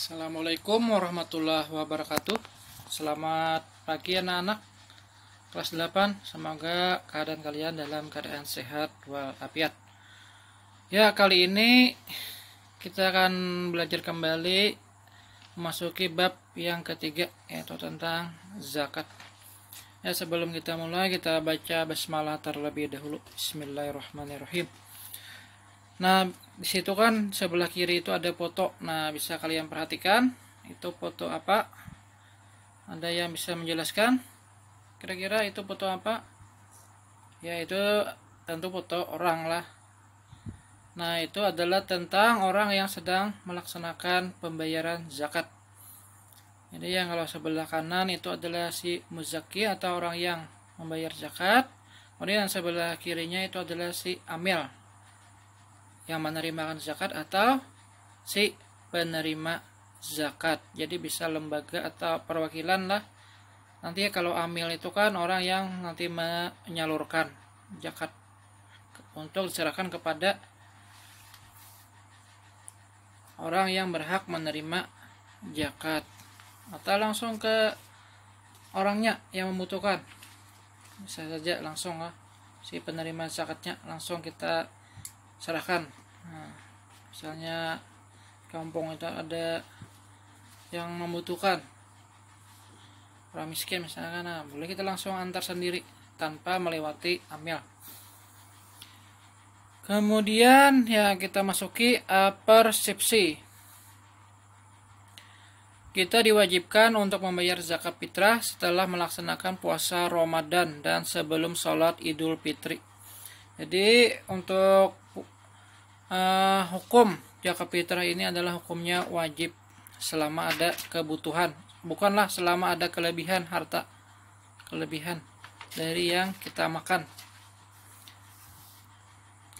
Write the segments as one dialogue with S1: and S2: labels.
S1: Assalamualaikum warahmatullahi wabarakatuh. Selamat pagi anak-anak kelas 8. Semoga keadaan kalian dalam keadaan sehat walafiat. Ya, kali ini kita akan belajar kembali memasuki bab yang ketiga, yaitu tentang zakat. Ya, sebelum kita mulai, kita baca basmalah terlebih dahulu. Bismillahirrahmanirrahim. Nah, di situ kan sebelah kiri itu ada foto. Nah, bisa kalian perhatikan itu foto apa? Ada yang bisa menjelaskan? Kira-kira itu foto apa? Ya, itu tentu foto orang lah. Nah, itu adalah tentang orang yang sedang melaksanakan pembayaran zakat. Jadi yang kalau sebelah kanan itu adalah si muzaki atau orang yang membayar zakat. Kemudian sebelah kirinya itu adalah si amil yang menerimakan zakat atau si penerima zakat. Jadi bisa lembaga atau perwakilan lah. Nanti kalau amil itu kan orang yang nanti menyalurkan zakat untuk diserahkan kepada orang yang berhak menerima zakat, atau langsung ke orangnya yang membutuhkan. Bisa saja langsung lah si penerima zakatnya langsung kita serahkan. Nah, misalnya kampung itu ada yang membutuhkan, orang miskin misalkan, nah boleh kita langsung antar sendiri tanpa melewati amil. Kemudian ya kita masuki persepsi. Kita diwajibkan untuk membayar zakat fitrah setelah melaksanakan puasa Ramadan dan sebelum sholat Idul Fitri. Jadi untuk hukum zakat fitrah ini adalah hukumnya wajib selama ada kebutuhan, bukanlah selama ada kelebihan harta, kelebihan dari yang kita makan,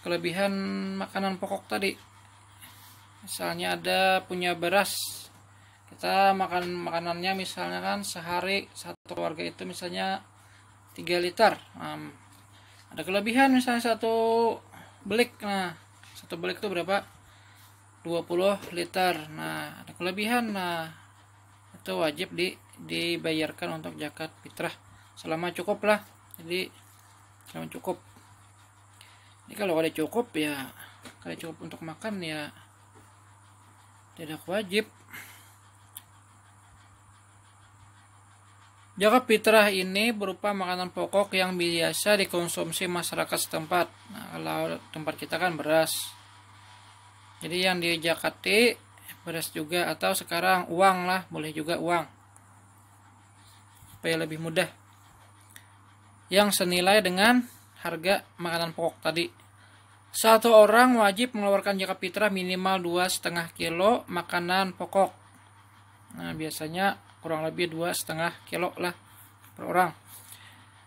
S1: kelebihan makanan pokok tadi. Misalnya ada punya beras, kita makan makanannya misalnya kan sehari satu keluarga itu misalnya 3 liter. Ada kelebihan misalnya satu belik. Nah, satu belik itu berapa? 20 liter. Nah, ada kelebihan. Nah, itu wajib dibayarkan untuk zakat fitrah selama cukup lah. Jadi selama cukup. Ini kalau ada cukup ya, kalau cukup untuk makan ya tidak wajib. Zakat fitrah ini berupa makanan pokok yang biasa dikonsumsi masyarakat setempat. Nah, kalau tempat kita kan beras. Jadi yang dizakati beras juga, atau sekarang uang lah, boleh juga uang. Supaya lebih mudah. Yang senilai dengan harga makanan pokok tadi. Satu orang wajib mengeluarkan zakat fitrah minimal 2,5 kilo makanan pokok. Nah, biasanya kurang lebih 2,5 kilo lah per orang.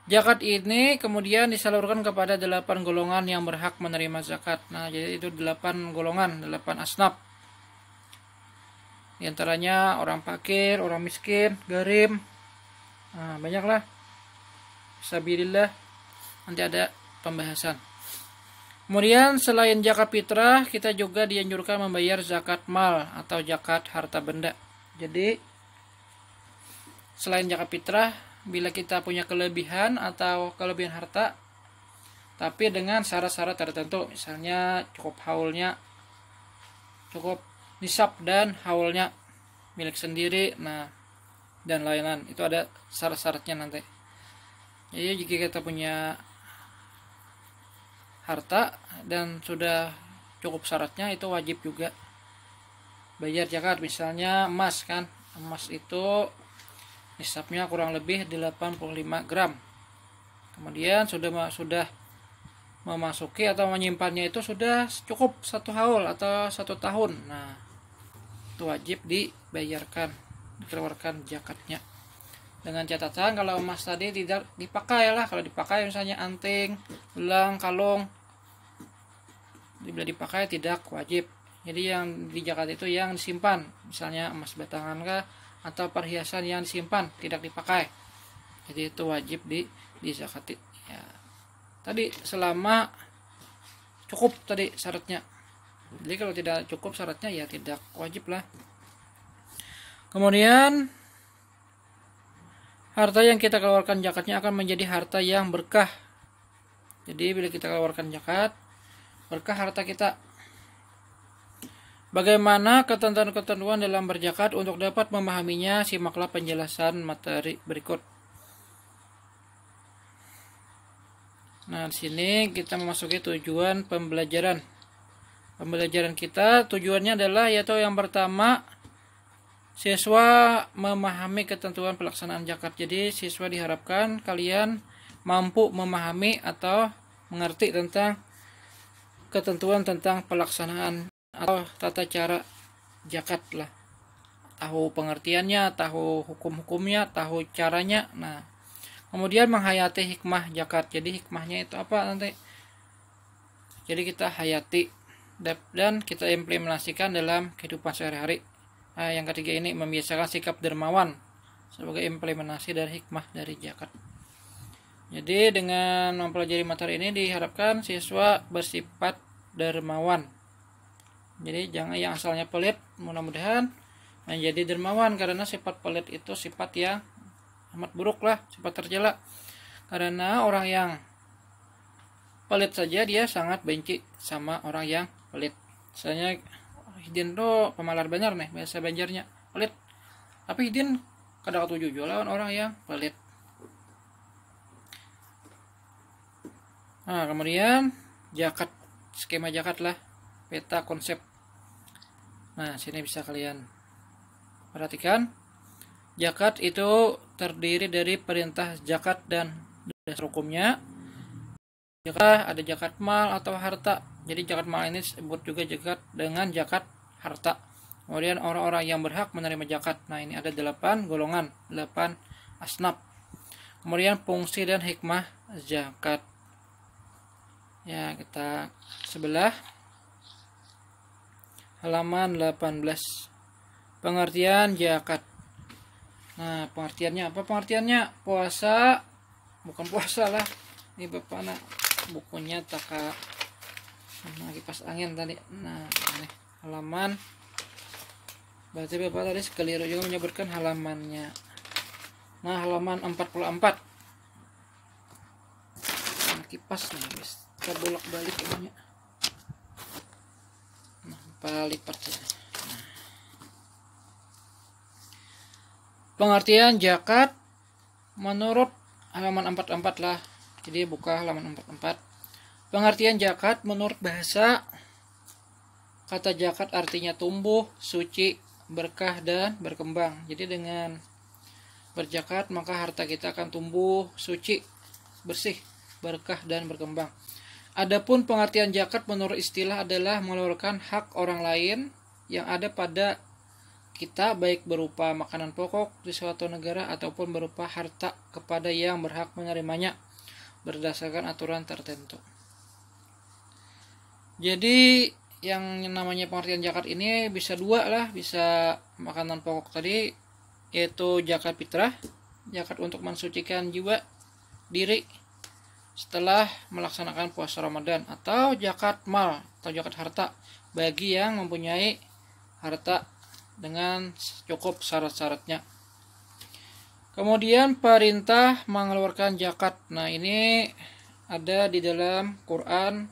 S1: Zakat ini kemudian disalurkan kepada 8 golongan yang berhak menerima zakat. Nah, jadi itu 8 golongan, 8 asnaf. Di antaranya orang fakir, orang miskin, gharib. Nah, banyaklah. Fisabilillah. Nanti ada pembahasan. Kemudian selain zakat fitrah, kita juga dianjurkan membayar zakat mal atau zakat harta benda. Jadi selain zakat fitrah, bila kita punya kelebihan atau kelebihan harta, tapi dengan syarat-syarat tertentu, misalnya cukup haulnya, cukup nisab dan haulnya, milik sendiri, nah dan lain-lain, itu ada syarat-syaratnya nanti. Jadi jika kita punya harta dan sudah cukup syaratnya, itu wajib juga bayar zakat. Misalnya emas kan, emas itu nisabnya kurang lebih 85 gram. Kemudian sudah memasuki atau menyimpannya itu sudah cukup 1 haul atau 1 tahun. Nah, itu wajib dibayarkan, dikeluarkan zakatnya. Dengan catatan kalau emas tadi tidak dipakai lah. Kalau dipakai misalnya anting, gelang, kalung, bila dipakai tidak wajib. Jadi yang di zakat itu yang disimpan, misalnya emas batangan kah atau perhiasan yang disimpan tidak dipakai, jadi itu wajib dizakati ya. Tadi selama cukup tadi syaratnya. Jadi kalau tidak cukup syaratnya ya tidak wajib lah. Kemudian harta yang kita keluarkan zakatnya akan menjadi harta yang berkah. Jadi bila kita keluarkan zakat, berkah harta kita. Bagaimana ketentuan-ketentuan dalam berzakat? Untuk dapat memahaminya, simaklah penjelasan materi berikut. Nah, di sini kita memasuki tujuan pembelajaran. Pembelajaran kita tujuannya adalah yaitu yang pertama, siswa memahami ketentuan pelaksanaan zakat. Jadi siswa diharapkan kalian mampu memahami atau mengerti tentang ketentuan tentang pelaksanaan atau tata cara zakat lah. Tahu pengertiannya, tahu hukum-hukumnya, tahu caranya. Nah, kemudian menghayati hikmah zakat. Jadi hikmahnya itu apa nanti? Jadi kita hayati dan kita implementasikan dalam kehidupan sehari-hari. Nah, yang ketiga ini membiasakan sikap dermawan sebagai implementasi dari hikmah dari zakat. Jadi dengan mempelajari materi ini diharapkan siswa bersifat dermawan. Jadi jangan yang asalnya pelit, mudah-mudahan menjadi dermawan, karena sifat pelit itu sifat yang amat buruk lah, sifat tercela. Karena orang yang pelit saja dia sangat benci sama orang yang pelit. Misalnya Hidin tuh pemalar Banjar nih, bahasa Banjarnya pelit. Tapi Hidin kadang tujuh lawan orang yang pelit. Nah, kemudian zakat, skema zakat lah, peta konsep. Nah, sini bisa kalian perhatikan. Zakat itu terdiri dari perintah zakat dan dasar hukumnya. Zakat ada zakat mal atau harta. Jadi zakat mal ini disebut juga zakat dengan zakat harta. Kemudian orang-orang yang berhak menerima zakat. Nah, ini ada 8 golongan, 8 asnaf. Kemudian fungsi dan hikmah zakat. Ya, kita sebelah halaman 18. Pengertian zakat. Nah, pengertiannya apa? Pengertiannya puasa, bukan puasa lah. Ini Bapak anak bukunya taka kipas angin tadi. Nah, ini halaman. Berarti Bapak tadi sekeliru juga menyebutkan halamannya. Nah, halaman 44. Nah, kipas nih, guys. Kita bolak-balik ini. Nah, lipat ya. Nah. Pengertian zakat menurut halaman 44 lah. Jadi buka halaman 44. Pengertian zakat menurut bahasa, kata zakat artinya tumbuh, suci, berkah dan berkembang. Jadi dengan berzakat maka harta kita akan tumbuh, suci, bersih, berkah dan berkembang. Adapun pengertian zakat menurut istilah adalah mengeluarkan hak orang lain yang ada pada kita, baik berupa makanan pokok di suatu negara ataupun berupa harta kepada yang berhak menerimanya berdasarkan aturan tertentu. Jadi yang namanya pengertian zakat ini bisa dua lah, bisa makanan pokok tadi yaitu zakat fitrah, zakat untuk mensucikan jiwa diri setelah melaksanakan puasa Ramadan, atau zakat mal atau zakat harta bagi yang mempunyai harta dengan cukup syarat-syaratnya. Kemudian perintah mengeluarkan zakat. Nah, ini ada di dalam Quran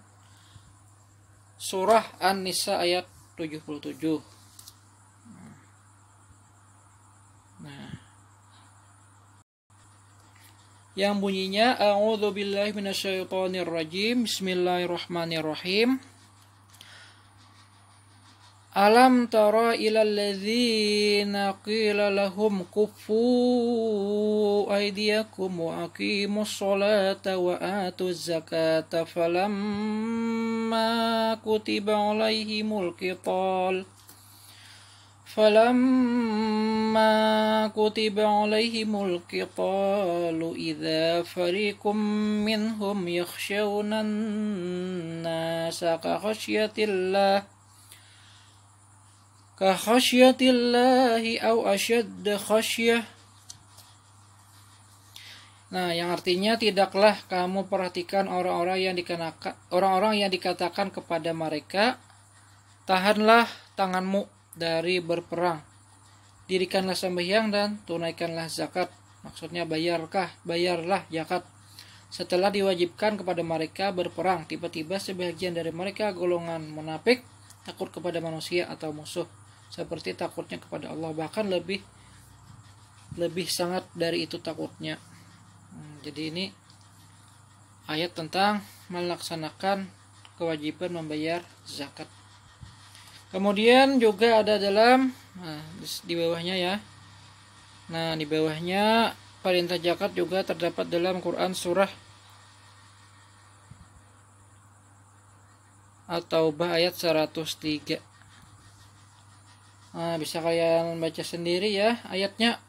S1: surah An-Nisa ayat 77. Nah, yang bunyinya a'udzubillahi minasyaitonirrajim, bismillahirrahmanirrahim. Alam tara ilal ladzina qila lahum kuffu aydiyakum wa aqimus sholata wa atuz zakata falamma kutiba alaihimul qital idza fariqum minhum yakhshawna an-nasa kakhasyyatillahi aw ashadda khasyah. Nah, yang artinya tidaklah kamu perhatikan orang-orang yang dikatakan kepada mereka, tahanlah tanganmu dari berperang, dirikanlah sembahyang dan tunaikanlah zakat. Maksudnya bayarlah zakat. Setelah diwajibkan kepada mereka berperang, tiba-tiba sebagian dari mereka golongan munafik takut kepada manusia atau musuh, seperti takutnya kepada Allah, bahkan lebih sangat dari itu takutnya. Jadi ini ayat tentang melaksanakan kewajiban membayar zakat. Kemudian juga ada dalam di bawahnya ya. Nah, di bawahnya perintah zakat juga terdapat dalam Quran surah At-Taubah ayat 103. Nah, bisa kalian baca sendiri ya ayatnya,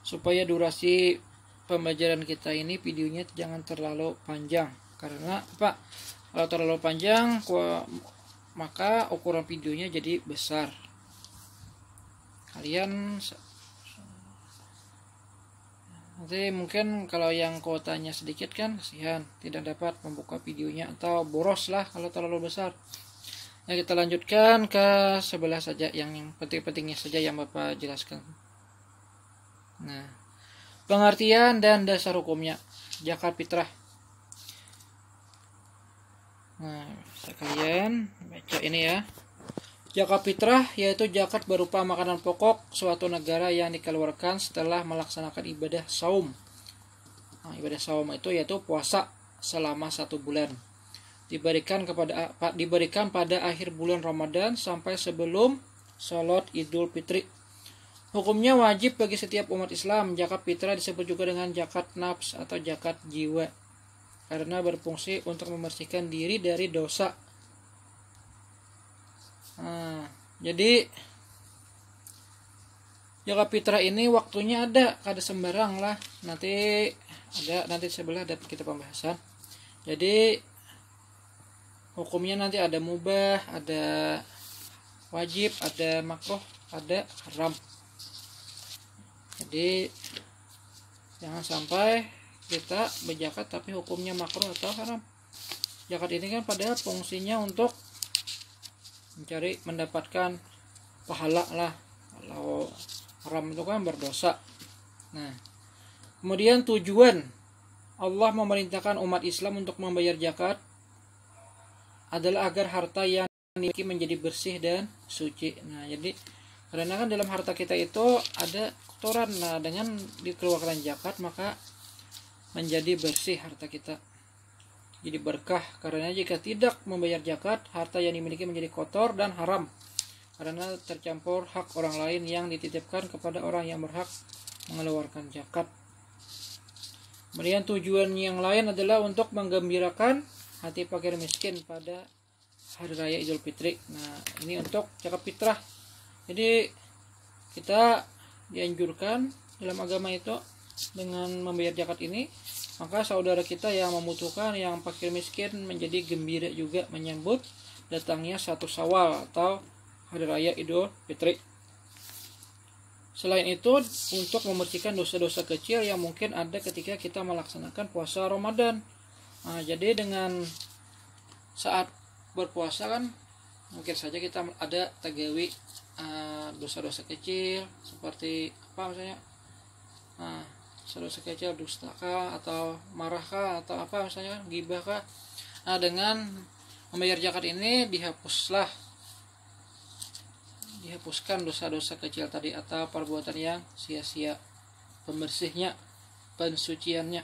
S1: supaya durasi pembelajaran kita ini videonya jangan terlalu panjang. Karena apa? Kalau terlalu panjang maka ukuran videonya jadi besar. Kalian nanti mungkin kalau yang kuotanya sedikit kan kasihan, tidak dapat membuka videonya atau boros lah kalau terlalu besar. Nah, kita lanjutkan ke sebelah saja, yang penting-pentingnya saja yang Bapak jelaskan. Nah, pengertian dan dasar hukumnya zakat fitrah. Nah, sekalian baca ini ya. Zakat fitrah yaitu zakat berupa makanan pokok suatu negara yang dikeluarkan setelah melaksanakan ibadah saum. Nah, ibadah saum itu yaitu puasa selama 1 bulan. Diberikan pada akhir bulan Ramadan sampai sebelum sholat Idul Fitri. Hukumnya wajib bagi setiap umat Islam. Zakat fitrah disebut juga dengan zakat nafs atau zakat jiwa, karena berfungsi untuk membersihkan diri dari dosa. Nah, jadi zakat fitrah ini waktunya ada, kada sembarang lah. Nanti sebelah ada kita pembahasan. Jadi hukumnya nanti ada mubah, ada wajib, ada makruh, ada haram. Jadi jangan sampai kita berzakat tapi hukumnya makruh atau haram. Zakat ini kan padahal fungsinya untuk mendapatkan pahala lah. Kalau haram itu kan berdosa. Nah, kemudian tujuan Allah memerintahkan umat Islam untuk membayar zakat adalah agar harta yang dimiliki menjadi bersih dan suci. Nah, jadi karena kan dalam harta kita itu ada kotoran. Nah, dengan dikeluarkan zakat maka menjadi bersih harta kita, jadi berkah. Karena jika tidak membayar zakat, harta yang dimiliki menjadi kotor dan haram, karena tercampur hak orang lain yang dititipkan kepada orang yang berhak mengeluarkan zakat. Kemudian tujuan yang lain adalah untuk menggembirakan hati fakir miskin pada hari raya Idul Fitri. Nah, ini untuk zakat fitrah. Jadi kita dianjurkan dalam agama itu dengan membayar zakat ini, maka saudara kita yang membutuhkan, yang fakir miskin menjadi gembira juga menyambut datangnya 1 Syawal atau hari raya Idul Fitri. Selain itu, untuk membersihkan dosa-dosa kecil yang mungkin ada ketika kita melaksanakan puasa Ramadan. Nah, jadi dengan saat berpuasa kan mungkin saja kita ada tergawi dosa-dosa kecil seperti apa misalnya, dosa kecil, dusta kah, atau marah kah, atau apa misalnya ghibah kah. Nah, dengan membayar zakat ini dihapuskan dosa-dosa kecil tadi atau perbuatan yang sia-sia, pembersihnya, pensuciannya.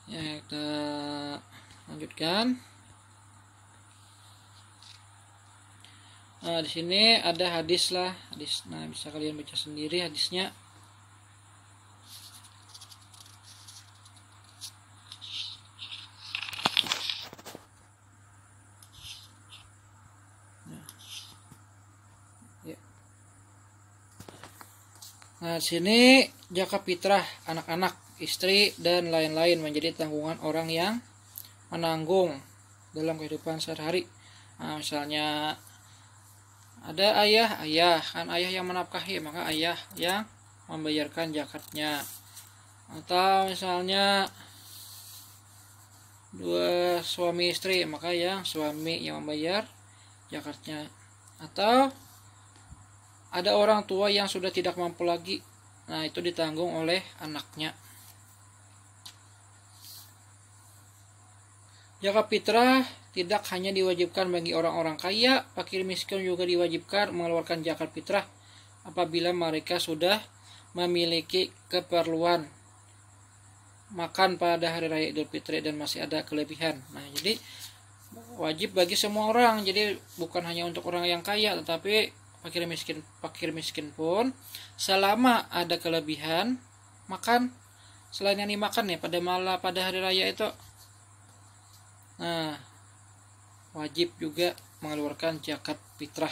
S1: Ya, kita lanjutkan. Nah, di sini ada hadis. Nah, bisa kalian baca sendiri hadisnya. Nah, di sini zakat fitrah anak-anak, istri dan lain-lain menjadi tanggungan orang yang menanggung dalam kehidupan sehari-hari. Nah, misalnya ada ayah kan, ayah yang menafkahi, maka ayah yang membayarkan zakatnya. Atau misalnya 2 suami istri, maka yang suami yang membayar zakatnya. Atau ada orang tua yang sudah tidak mampu lagi, nah itu ditanggung oleh anaknya. Zakat fitrah tidak hanya diwajibkan bagi orang-orang kaya, fakir miskin juga diwajibkan mengeluarkan zakat fitrah apabila mereka sudah memiliki keperluan makan pada hari raya Idul Fitri dan masih ada kelebihan. Nah, jadi wajib bagi semua orang. Jadi bukan hanya untuk orang yang kaya, tetapi fakir miskin pun selama ada kelebihan makan selain yang dimakan ya pada hari raya itu. Nah, wajib juga mengeluarkan zakat fitrah.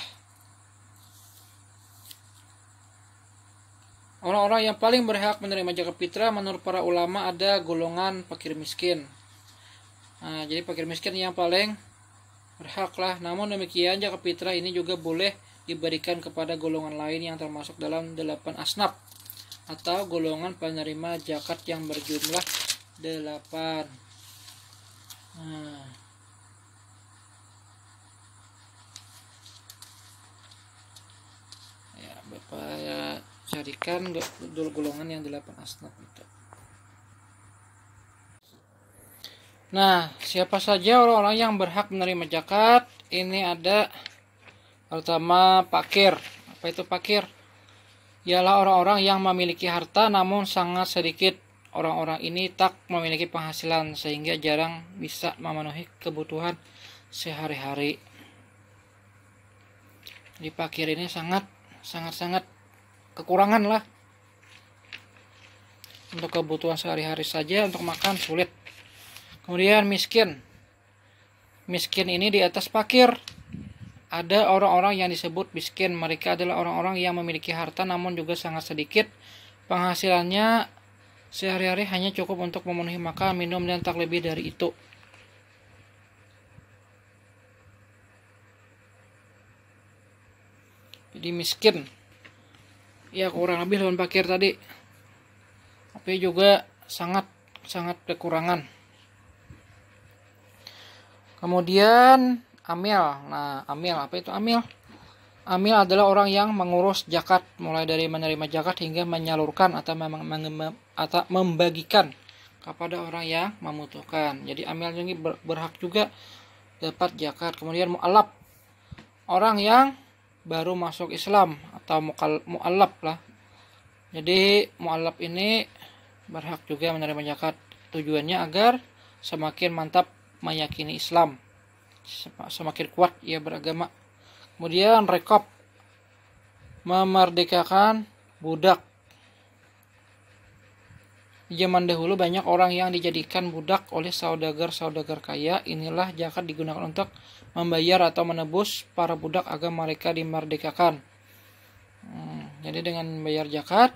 S1: Orang-orang yang paling berhak menerima zakat fitrah menurut para ulama ada golongan fakir miskin. Nah, jadi fakir miskin yang paling berhak lah. Namun demikian zakat fitrah ini juga boleh diberikan kepada golongan lain yang termasuk dalam 8 asnaf atau golongan penerima zakat yang berjumlah 8. Nah, ya Bapak ya carikan dulu golongan yang 8 asnaf itu. Nah, siapa saja orang-orang yang berhak menerima zakat? Ini ada pertama fakir. Apa itu fakir? Ialah orang-orang yang memiliki harta namun sangat sedikit. Orang-orang ini tak memiliki penghasilan sehingga jarang bisa memenuhi kebutuhan sehari-hari. Jadi fakir ini sangat kekurangan lah. Untuk kebutuhan sehari-hari saja untuk makan sulit. Kemudian miskin. Miskin ini di atas fakir. Ada orang-orang yang disebut miskin. Mereka adalah orang-orang yang memiliki harta namun juga sangat sedikit. Penghasilannya sehari-hari hanya cukup untuk memenuhi makan, minum, dan tak lebih dari itu. Jadi miskin. Ya kurang lebih dengan fakir tadi. Tapi juga sangat kekurangan. Kemudian amil. Nah, amil apa itu amil? Amil adalah orang yang mengurus zakat, mulai dari menerima zakat hingga menyalurkan atau membagikan kepada orang yang membutuhkan. Jadi amil ini berhak juga dapat zakat. Kemudian mu'allaf, orang yang baru masuk Islam atau mu'allaf lah. Jadi mu'allaf ini berhak juga menerima zakat. Tujuannya agar semakin mantap meyakini Islam, semakin kuat ia beragama. Kemudian rekop, memerdekakan budak. Di zaman dahulu banyak orang yang dijadikan budak oleh saudagar kaya. Inilah zakat digunakan untuk membayar atau menebus para budak agar mereka dimerdekakan. Jadi dengan membayar zakat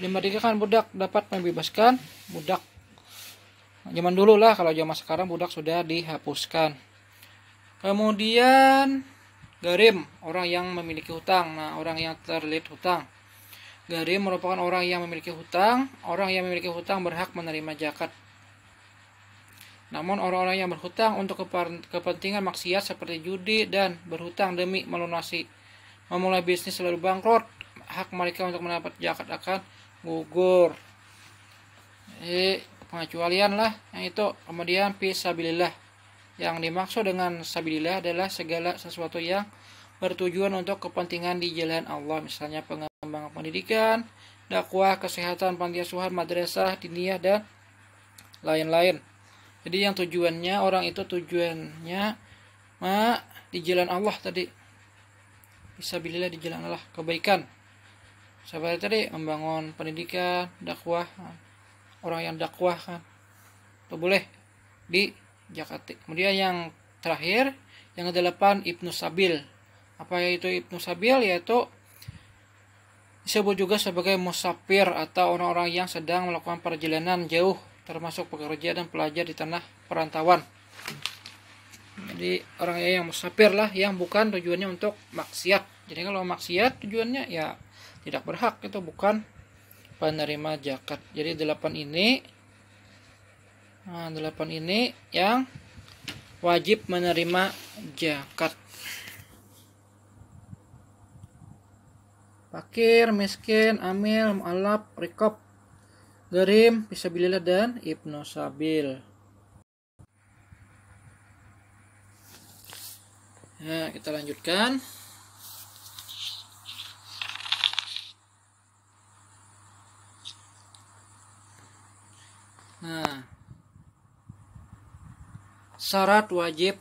S1: dimerdekakan budak, dapat membebaskan budak. Zaman dulu lah, kalau zaman sekarang budak sudah dihapuskan. Kemudian garim, orang yang memiliki hutang. Nah, orang yang terlilit hutang. Garim merupakan orang yang memiliki hutang. Orang yang memiliki hutang berhak menerima zakat. Namun orang-orang yang berhutang untuk kepentingan maksiat seperti judi dan berhutang demi memulai bisnis lalu bangkrut, hak mereka untuk mendapat zakat akan gugur. Jadi pengecualian lah yang itu. Kemudian fisabilillah. Yang dimaksud dengan sabilillah adalah segala sesuatu yang bertujuan untuk kepentingan di jalan Allah, misalnya pengembangan pendidikan, dakwah, kesehatan, panti asuhan, madrasah, diniyah, dan lain-lain. Jadi yang tujuannya di jalan Allah tadi. Fisabilillah di jalan Allah, kebaikan. Seperti tadi membangun pendidikan, dakwah, orang yang dakwah kan, itu boleh di zakat. Kemudian yang terakhir, yang ke-8 Ibnu Sabil. Apa itu Ibnu Sabil? Yaitu disebut juga sebagai musafir atau orang-orang yang sedang melakukan perjalanan jauh, termasuk pekerja dan pelajar di tanah perantauan. Jadi orang yang musafir lah, yang bukan tujuannya untuk maksiat. Jadi kalau maksiat tujuannya ya tidak berhak, itu bukan penerima zakat. Jadi 8 ini yang wajib menerima zakat. fakir, miskin, amil, mu'allaf, riqab, gharim, fisabilillah, dan ibnu sabil. Ya, kita lanjutkan. Nah, syarat wajib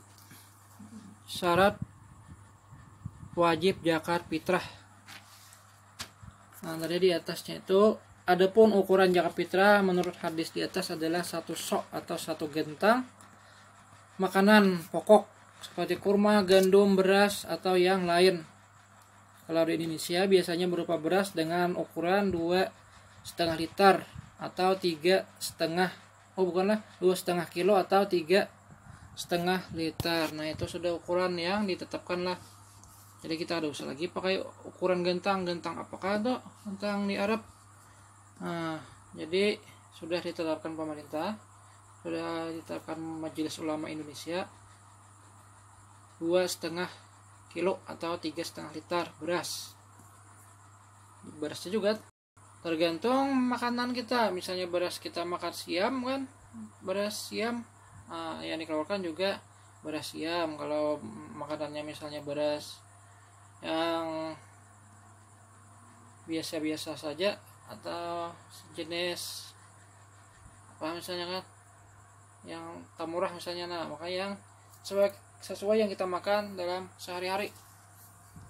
S1: zakat fitrah. Nah, tadi di atasnya itu, adapun ukuran zakat fitrah menurut hadis di atas adalah 1 sok atau 1 gentang makanan pokok seperti kurma, gandum, beras, atau yang lain. Kalau di Indonesia biasanya berupa beras dengan ukuran 2,5 liter atau 3,5 2,5 kilo atau 3,5 liter. Nah, itu sudah ukuran yang ditetapkan lah. Jadi kita ada usah lagi pakai ukuran gentang apakah itu gentang di Arab. Nah, jadi sudah ditetapkan pemerintah, sudah ditetapkan Majelis Ulama Indonesia 2,5 kilo atau 3,5 liter beras. Berasnya juga tergantung makanan kita. Misalnya beras kita makan siam kan, beras siam yang dikeluarkan juga beras siam. Kalau makanannya misalnya beras yang biasa-biasa saja atau jenis apa misalnya kan yang tamurah misalnya, nah maka yang sesuai yang kita makan dalam sehari-hari.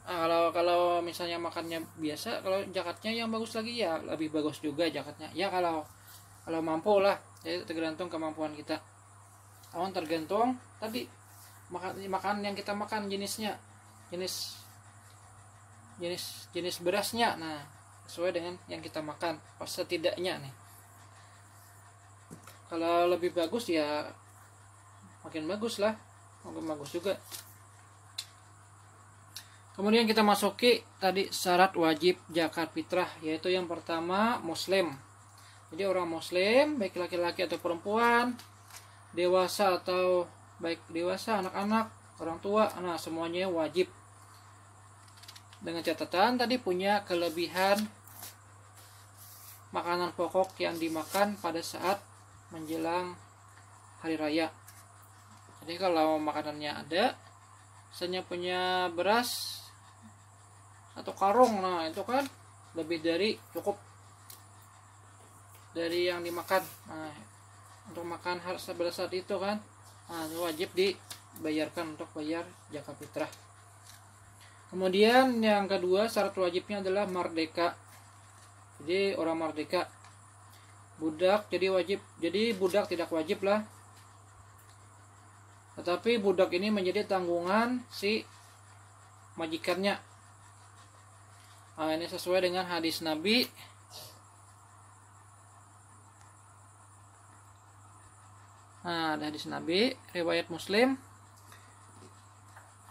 S1: Kalau misalnya makannya biasa, kalau zakatnya yang bagus lagi ya lebih bagus juga zakatnya ya, kalau mampu lah. Jadi tergantung kemampuan kita, tergantung tadi makan yang kita makan, jenisnya, jenis berasnya. Nah, sesuai dengan yang kita makan pas setidaknya nih. Kalau lebih bagus ya makin bagus lah, makin bagus juga. Kemudian kita masuki tadi syarat wajib zakat fitrah, yaitu yang pertama muslim. Jadi orang muslim baik laki-laki atau perempuan, dewasa atau baik dewasa, anak-anak, orang tua, nah semuanya wajib. Dengan catatan tadi punya kelebihan makanan pokok yang dimakan pada saat menjelang hari raya. Jadi kalau makanannya ada, misalnya punya beras atau karung, nah itu kan lebih dari cukup dari yang dimakan. Nah, untuk makan pada saat itu kan, nah, itu wajib dibayarkan untuk bayar zakat fitrah. Kemudian yang kedua syarat wajibnya adalah merdeka. Jadi orang merdeka. Budak jadi budak tidak wajib lah. Tetapi budak ini menjadi tanggungan si majikannya. Nah, ini sesuai dengan hadis Nabi. Nah, ada hadis Nabi riwayat Muslim.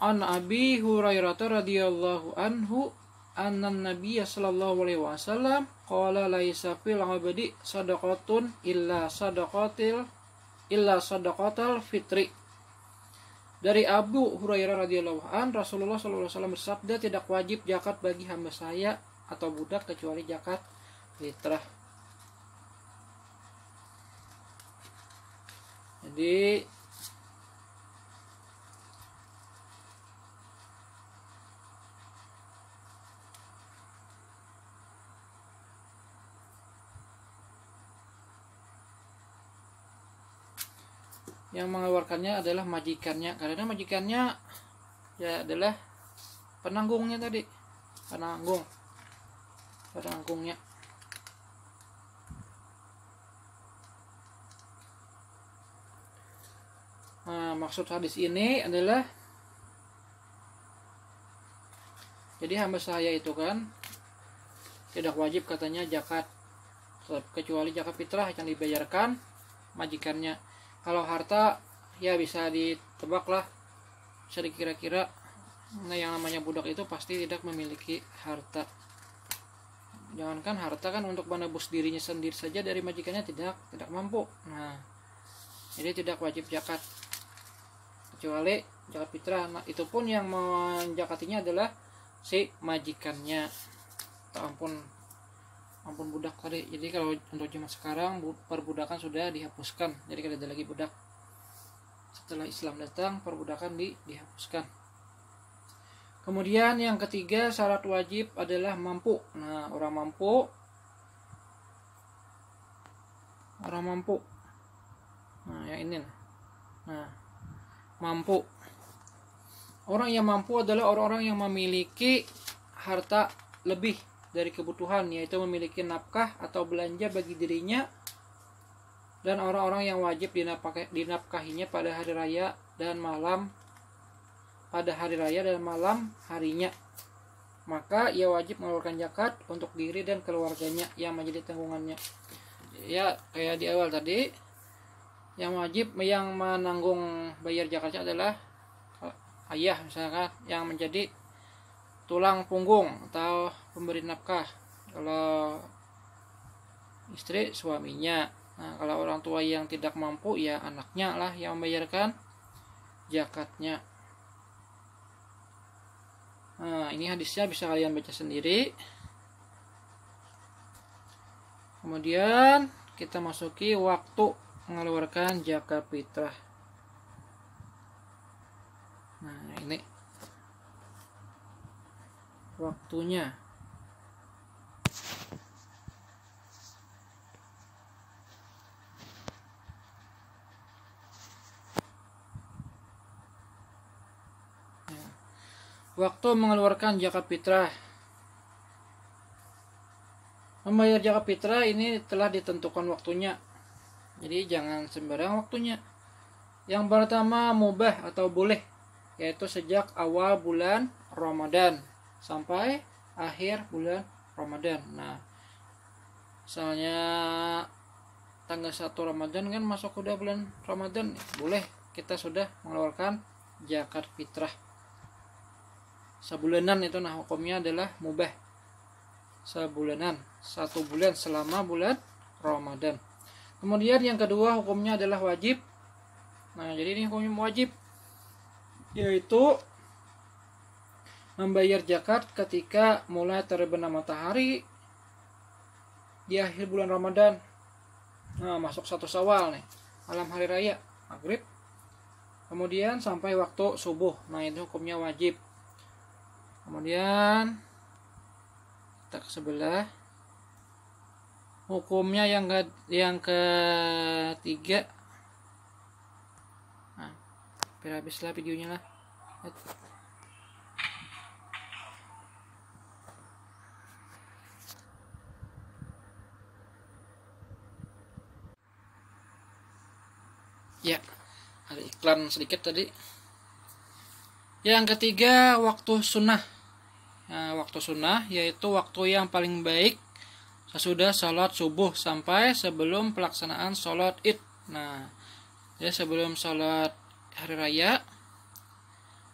S1: An Abi Hurairah radhiyallahu anhu anna Nabiy sallallahu alaihi wasallam qala laisa fil 'abdi shadaqatun illa sadaqatal fitri. Dari Abu Hurairah radhiyallahu an, Rasulullah sallallahu alaihi wasallam bersabda, tidak wajib zakat bagi hamba saya atau budak kecuali zakat fitrah. Jadi yang mengeluarkannya adalah majikannya, karena majikannya ya adalah penanggungnya tadi, penanggungnya. Nah, maksud hadis ini adalah jadi hamba saya itu kan tidak wajib katanya zakat, kecuali zakat fitrah yang dibayarkan majikannya. Kalau harta ya bisa ditebak lah, bisa dikira-kira. Nah, yang namanya budak itu pasti tidak memiliki harta. Jangankan harta, kan untuk menebus dirinya sendiri saja dari majikannya tidak mampu. Nah, jadi tidak wajib zakat kecuali zakat fitrah. Nah, itu pun yang menjakatinya adalah si majikannya. atau ampun budak tadi. Jadi kalau untuk zaman sekarang perbudakan sudah dihapuskan, jadi tidak ada lagi budak. Setelah Islam datang, perbudakan dihapuskan. Kemudian yang ketiga, syarat wajib adalah mampu. Nah, orang mampu. Nah, yang ini. Nah, mampu. Orang yang mampu adalah orang-orang yang memiliki harta lebih dari kebutuhan, yaitu memiliki nafkah atau belanja bagi dirinya, dan orang-orang yang wajib dinafkahinya pada hari raya dan malam harinya. Maka ia wajib mengeluarkan zakat untuk diri dan keluarganya yang menjadi tanggungannya. Ya, kayak di awal tadi, yang wajib yang menanggung bayar zakatnya adalah ayah misalkan, yang menjadi tulang punggung atau pemberi nafkah. Kalau istri, suaminya. Nah, kalau orang tua yang tidak mampu, ya anaknya lah yang membayarkan zakatnya. Nah, ini hadisnya bisa kalian baca sendiri. Kemudian kita masuki waktu mengeluarkan zakat fitrah. Nah, ini waktunya. Waktu mengeluarkan zakat fitrah. Membayar zakat fitrah ini telah ditentukan waktunya. Jadi jangan sembarang waktunya. Yang pertama, mubah atau boleh, yaitu sejak awal bulan Ramadan sampai akhir bulan Ramadan. Nah, misalnya tanggal 1 Ramadan kan masuk udah bulan Ramadan, boleh kita sudah mengeluarkan zakat fitrah. Sebulanan itu, nah hukumnya adalah mubah. Sebulanan, 1 bulan selama bulan Ramadan. Kemudian yang kedua, hukumnya adalah wajib. Nah, jadi ini hukumnya wajib, yaitu membayar zakat ketika mulai terbenam matahari di akhir bulan Ramadan. Nah, masuk 1 Syawal nih, malam hari raya, maghrib. Kemudian sampai waktu subuh. Nah, itu hukumnya wajib. Kemudian kita ke sebelah, hukumnya yang ketiga. Nah, biar habislah videonya lah. Ya, ada iklan sedikit tadi. Yang ketiga, waktu sunnah. Nah, waktu sunnah yaitu waktu yang paling baik sesudah sholat subuh sampai sebelum pelaksanaan sholat id. Nah, ya sebelum sholat hari raya,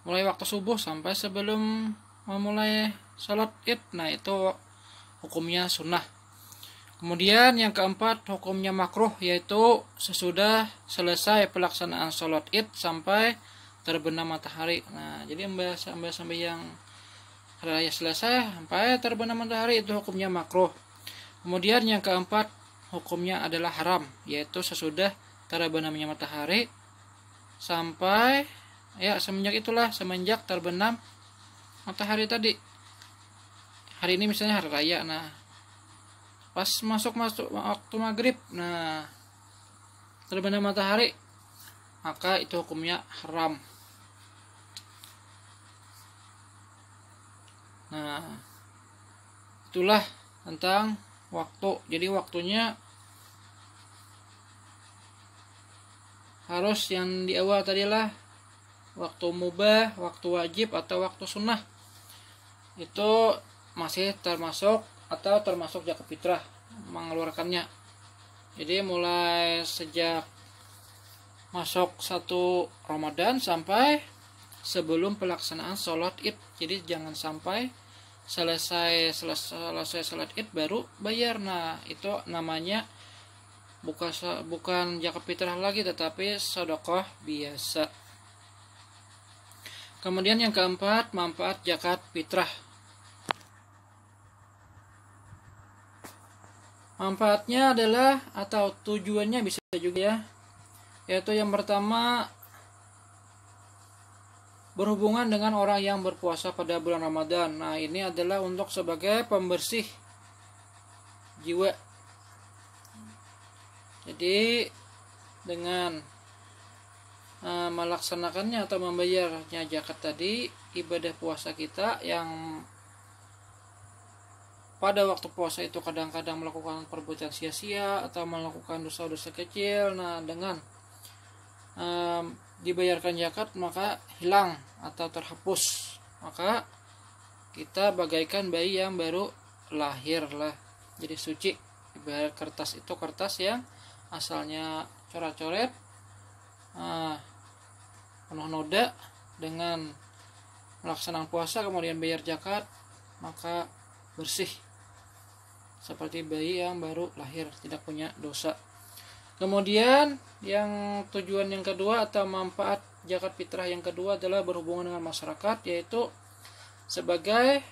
S1: mulai waktu subuh sampai sebelum memulai sholat id. Nah, itu hukumnya sunnah. Kemudian yang keempat, hukumnya makruh, yaitu sesudah selesai pelaksanaan sholat id sampai terbenam matahari. Nah, jadi sampai yang hari raya selesai sampai terbenam matahari itu hukumnya makruh. Kemudian yang keempat, hukumnya adalah haram, yaitu sesudah terbenamnya matahari sampai semenjak terbenam matahari tadi. Hari ini misalnya hari raya, nah pas masuk waktu maghrib, nah terbenam matahari, maka itu hukumnya haram. Nah, itulah tentang waktu. Jadi waktunya harus yang di awal tadilah waktu mubah, waktu wajib, atau waktu sunnah. Itu masih termasuk zakat fitrah mengeluarkannya. Jadi mulai sejak masuk 1 Ramadan sampai sebelum pelaksanaan sholat id. Jadi jangan sampai selesai sholat id baru bayar. Nah, itu namanya bukan zakat fitrah lagi, tetapi sedekah biasa. Kemudian yang keempat, manfaat zakat fitrah. Manfaatnya adalah atau tujuannya bisa juga ya, yaitu yang pertama berhubungan dengan orang yang berpuasa pada bulan Ramadan. Nah, ini adalah untuk sebagai pembersih jiwa. Jadi dengan melaksanakannya atau membayarnya zakat tadi, ibadah puasa kita yang pada waktu puasa itu kadang-kadang melakukan perbuatan sia-sia atau melakukan dosa-dosa kecil. Nah, dengan dibayarkan zakat maka hilang atau terhapus, maka kita bagaikan bayi yang baru lahir lah, jadi suci. Ibarat kertas itu kertas yang asalnya coret-coret, penuh noda. Dengan melaksanakan puasa kemudian bayar zakat, maka bersih seperti bayi yang baru lahir, tidak punya dosa. Kemudian yang tujuan yang kedua atau manfaat zakat fitrah yang kedua adalah berhubungan dengan masyarakat, yaitu sebagai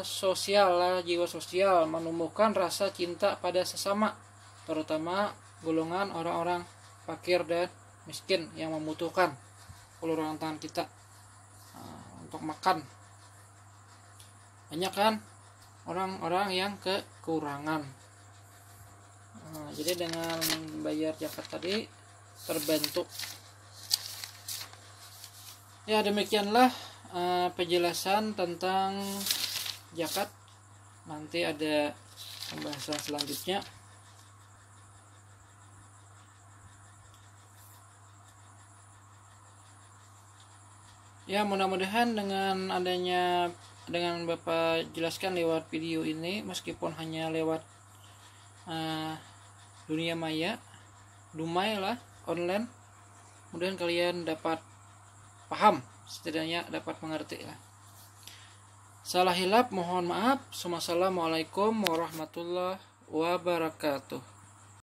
S1: sosial lah, jiwa sosial, menumbuhkan rasa cinta pada sesama, terutama golongan orang-orang fakir dan miskin yang membutuhkan uluran tangan kita untuk makan. Banyak kan orang-orang yang kekurangan. Jadi dengan bayar zakat tadi terbantu. Ya, demikianlah penjelasan tentang zakat. Nanti ada pembahasan selanjutnya. Ya, mudah-mudahan dengan Bapak jelaskan lewat video ini, meskipun hanya lewat dunia maya, dumai lah, online, kemudian kalian dapat paham, setidaknya dapat mengerti lah. Salah hilap mohon maaf. Wassalamualaikum warahmatullahi wabarakatuh.